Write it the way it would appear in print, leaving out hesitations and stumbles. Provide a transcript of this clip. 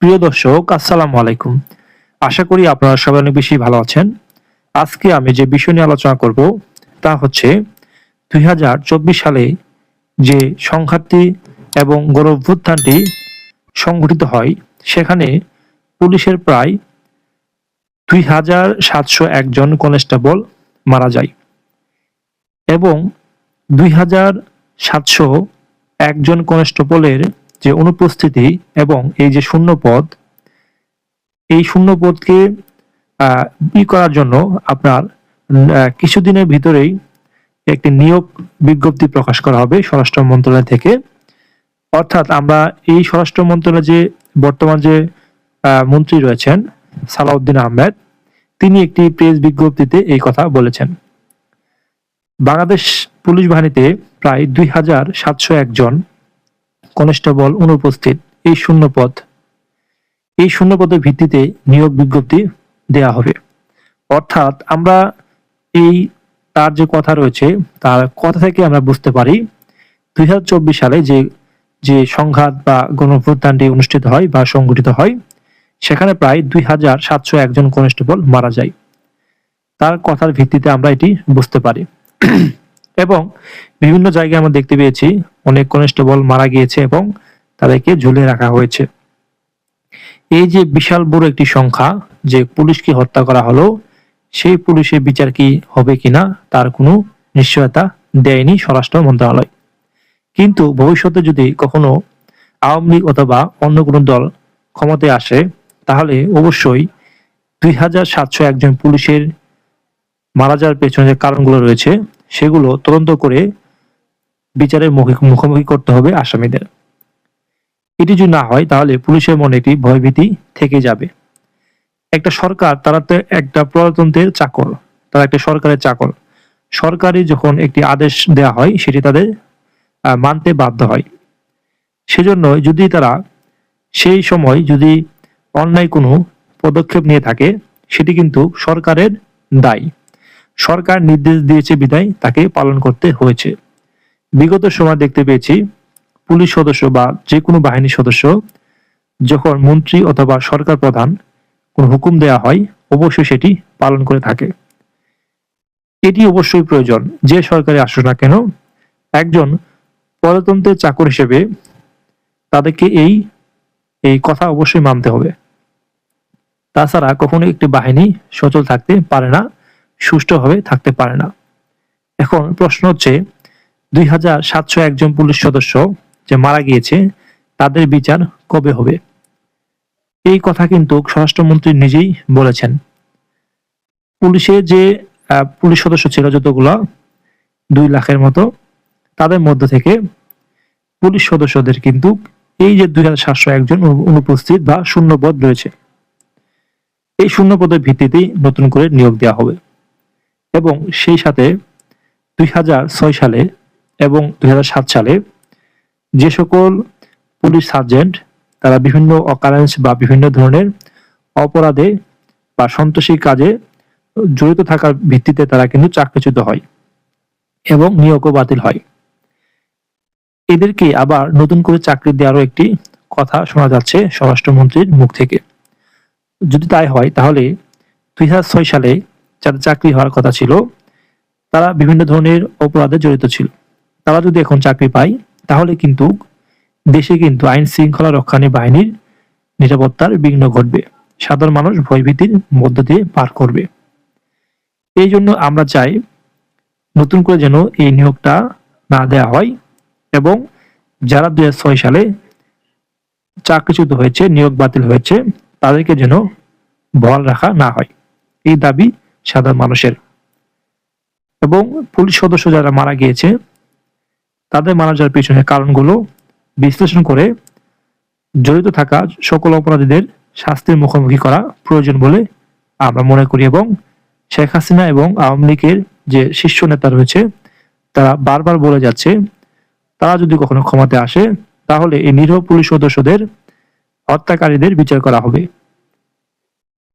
প্রিয় দর্শক, আসসালামু আলাইকুম। আশা করি আপনারা সবাই অনেক বেশি ভালো আছেন। আজকে আমি যে বিষয় নিয়ে আলোচনা করব তা হচ্ছে ২০২৪ সালে যে সংঘাতটি এবং গণঅভ্যুত্থানটি সংঘটিত হয়, সেখানে পুলিশের প্রায় ২,৭০১ জন কনস্টেবল মারা যায় এবং ২,৭০১ জন কনস্টেবলের যে অনুপস্থিতি এবং এই যে শূন্যপদ, এই শূন্যপদকে করার জন্য আপনার কিছুদিনের ভিতরেই একটি নিয়োগ বিজ্ঞপ্তি প্রকাশ করা হবে স্বরাষ্ট্র মন্ত্রণালয় থেকে। অর্থাৎ আমরা এই স্বরাষ্ট্র মন্ত্রণালয়ে যে বর্তমান যে মন্ত্রী রয়েছেন সালাউদ্দিন আহমেদ, তিনি একটি প্রেস বিজ্ঞপ্তিতে এই কথা বলেছেন। বাংলাদেশ পুলিশ বাহিনীতে প্রায় ২,৭০১ জন কনস্টেবল অনুপস্থিত। এই শূন্যপদের ভিত্তিতে নিয়োগ বিজ্ঞপ্তি দেয়া হবে। অর্থাৎ আমরা এই তার যে কথা রয়েছে, তার কথা থেকে আমরা বুঝতে পারি ২০২৪ সালে যে সংঘাত বা গণঅভ্যুত্থানটি অনুষ্ঠিত হয় বা সংঘটিত হয়, সেখানে প্রায় ২,৭০১ জন কনস্টেবল মারা যায়। তার কথার ভিত্তিতে আমরা এটি বুঝতে পারি। এবং বিভিন্ন জায়গায় আমরা দেখতে পেয়েছি অনেক কনস্টেবল মারা গিয়েছে এবং তাদেরকে ঝুলিয়ে রাখা হয়েছে। এই যে বিশাল বড় একটি সংখ্যা যে পুলিশকে হত্যা করা হলো, সেই পুলিশের বিচার কি হবে কিনা তার কোনো নিশ্চয়তা দেয়নি স্বরাষ্ট্র মন্ত্রণালয়। কিন্তু ভবিষ্যতে যদি কখনো আওয়ামী লীগ অথবা অন্য কোনো দল ক্ষমতায় আসে, তাহলে অবশ্যই ২,৭০১ জন পুলিশের মারা যাওয়ার পেছনে যে কারণগুলো রয়েছে সেগুলো তদন্ত করে বিচারের মুখোমুখি করতে হবে আসামিদের। এটি যদি না হয় তাহলে পুলিশের মনে একটি ভয়ভীতি থেকে যাবে। একটা সরকার, তারা তো একটা প্রজাতন্ত্রের চাকর, তারা একটা সরকারের চাকর। সরকারি যখন একটি আদেশ দেওয়া হয় সেটি তাদের মানতে বাধ্য হয়। সেজন্য যদি তারা সেই সময় যদি অন্যায় কোনো পদক্ষেপ নিয়ে থাকে, সেটি কিন্তু সরকারের দায়। সরকার নির্দেশ দিয়েছে বিধায় তাকে পালন করতে হয়েছে। বিগত সময় দেখতে পেয়েছি পুলিশ সদস্য বা যে কোনো বাহিনীর সদস্য যখন মন্ত্রী অথবা সরকার প্রধান কোন হুকুম দেয়া হয়, অবশ্যই সেটি পালন করে থাকে। এটি অবশ্যই প্রয়োজন। যে সরকারে আসুক না কেন, একজন প্রজাতন্ত্রের চাকর হিসেবে তাদেরকে এই কথা অবশ্যই মানতে হবে। তাছাড়া কখনো একটি বাহিনী সচল থাকতে পারে না, সুষ্ঠুভাবে থাকতে পারে না। এখন প্রশ্ন হচ্ছে ২,৭০১ জন পুলিশ সদস্য যে মারা গিয়েছে, তাদের বিচার কবে হবে? এই কথা কিন্তু স্বরাষ্ট্রমন্ত্রী নিজেই বলেছেন। পুলিশের যে পুলিশ সদস্য ছিল যতগুলো ২ লাখের মতো, তাদের মধ্য থেকে পুলিশ সদস্যদের কিন্তু এই যে ২,৭০১ জন অনুপস্থিত বা শূন্যপদ রয়েছে, এই শূন্যপদের ভিত্তিতেই নতুন করে নিয়োগ দেওয়া হবে। এবং সেই সাথে ২০০৬ সালে এবং ২০০৭ সালে যে সকল পুলিশ সার্জেন্ট তারা বিভিন্ন অকারেন্স বা বিভিন্ন ধরনের অপরাধে বা সন্ত্রাসী কাজে জড়িত থাকার ভিত্তিতে তারা কিন্তু চাকরিচ্যুত হয় এবং নিয়োগও বাতিল হয়। এদেরকে আবার নতুন করে চাকরি দেওয়ারও একটি কথা শোনা যাচ্ছে স্বরাষ্ট্রমন্ত্রীর মুখ থেকে। যদি তাই হয় তাহলে ২০০৬ সালে যাদের চাকরি হওয়ার কথা ছিল, তারা বিভিন্ন ধরনের অপরাধে জড়িত ছিল, তারা যদি এখন চাকরি পায়, তাহলে কিন্তু দেশে কিন্তু আইন শৃঙ্খলা রক্ষাকারী বাহিনীর নিরাপত্তার বিঘ্ন ঘটবে। সাধারণ মানুষ ভয়ভীতির মধ্য দিয়ে পার করবে। এই জন্য আমরা চাই নতুন করে যেন এই নিয়োগটা না দেওয়া হয় এবং যারা ২০০৬ সালে চাকরিচ্যুত হয়েছে, নিয়োগ বাতিল হয়েছে, তাদেরকে যেন বহাল রাখা না হয়। এই দাবি সাধারণ মানুষের। এবং পুলিশ সদস্য যারা মারা গিয়েছে, তাদের মারা যাওয়ার পিছনে কারণগুলো বিশ্লেষণ করে জড়িত থাকা সকল অপরাধীদের শাস্তির মুখোমুখি করা প্রয়োজন বলে আমরা মনে করি। এবং শেখ হাসিনা এবং আওয়ামী লীগের যে শীর্ষ নেতা রয়েছে, তারা বারবার বলে যাচ্ছে তারা যদি কখনো ক্ষমতায় আসে, তাহলে এই নিরীহ পুলিশ সদস্যদের হত্যাকারীদের বিচার করা হবে।